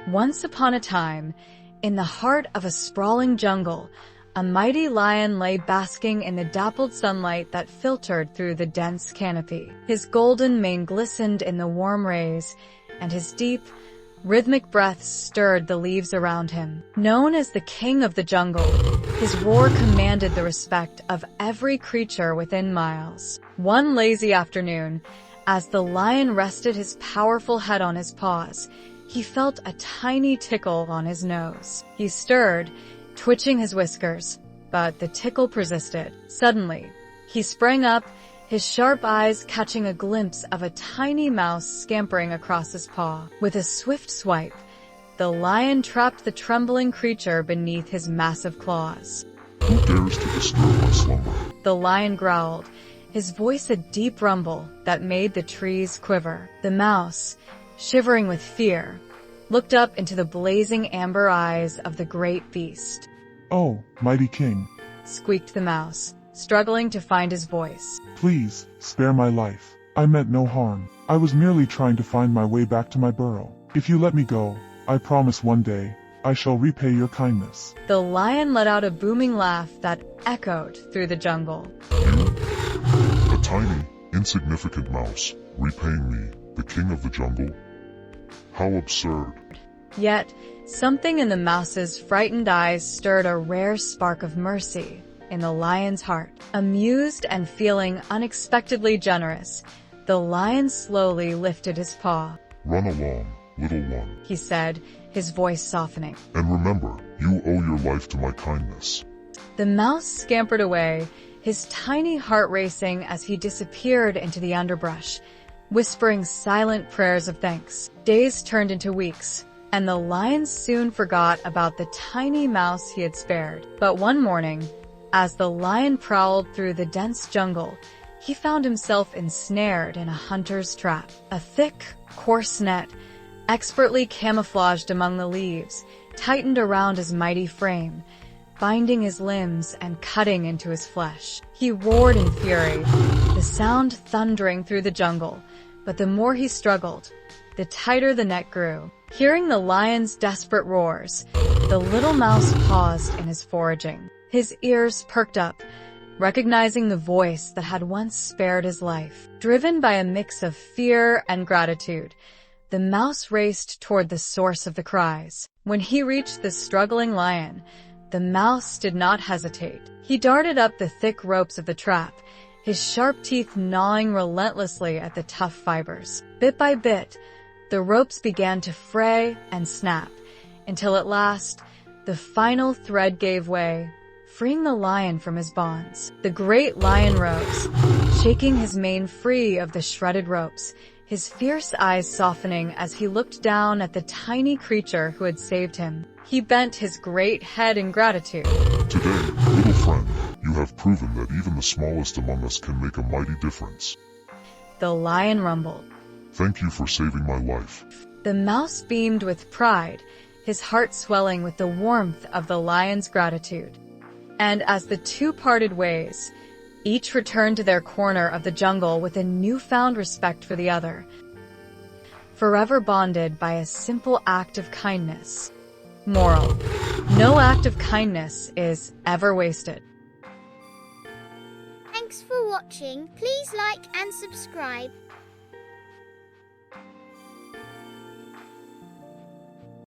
Once upon a time, in the heart of a sprawling jungle, a mighty lion lay basking in the dappled sunlight that filtered through the dense canopy. His golden mane glistened in the warm rays, and his deep, rhythmic breath stirred the leaves around him. Known as the king of the jungle, his roar commanded the respect of every creature within miles. One lazy afternoon, as the lion rested his powerful head on his paws, he felt a tiny tickle on his nose. He stirred, twitching his whiskers, but the tickle persisted. Suddenly, he sprang up, his sharp eyes catching a glimpse of a tiny mouse scampering across his paw. With a swift swipe, the lion trapped the trembling creature beneath his massive claws. Who dares to disturb my slumber? The lion growled, his voice a deep rumble that made the trees quiver. The mouse, shivering with fear, looked up into the blazing amber eyes of the great beast. "Oh, mighty king," squeaked the mouse, struggling to find his voice. "please, spare my life. I meant no harm. I was merely trying to find my way back to my burrow. If you let me go, I promise one day, I shall repay your kindness." The lion let out a booming laugh that echoed through the jungle. You, a tiny, insignificant mouse, repaying me, the king of the jungle? How absurd. Yet, something in the mouse's frightened eyes stirred a rare spark of mercy in the lion's heart. Amused and feeling unexpectedly generous, the lion slowly lifted his paw. Run along, little one, he said, his voice softening. And remember, you owe your life to my kindness. The mouse scampered away, his tiny heart racing as he disappeared into the underbrush, whispering silent prayers of thanks. Days turned into weeks, and the lion soon forgot about the tiny mouse he had spared. But one morning, as the lion prowled through the dense jungle, he found himself ensnared in a hunter's trap. A thick, coarse net, expertly camouflaged among the leaves, tightened around his mighty frame, binding his limbs and cutting into his flesh. He roared in fury, the sound thundering through the jungle, but the more he struggled, the tighter the net grew. Hearing the lion's desperate roars, the little mouse paused in his foraging. His ears perked up, recognizing the voice that had once spared his life. Driven by a mix of fear and gratitude, the mouse raced toward the source of the cries. When he reached the struggling lion, the mouse did not hesitate. He darted up the thick ropes of the trap, his sharp teeth gnawing relentlessly at the tough fibers. Bit by bit, the ropes began to fray and snap, until at last, the final thread gave way, freeing the lion from his bonds. The great lion rose, shaking his mane free of the shredded ropes, his fierce eyes softening as he looked down at the tiny creature who had saved him. He bent his great head in gratitude. Today, little friend, you have proven that even the smallest among us can make a mighty difference. The lion rumbled. Thank you for saving my life. The mouse beamed with pride, his heart swelling with the warmth of the lion's gratitude. And as the two parted ways, each returned to their corner of the jungle with a newfound respect for the other, forever bonded by a simple act of kindness. Moral: no act of kindness is ever wasted. Thanks for watching. Please like and subscribe.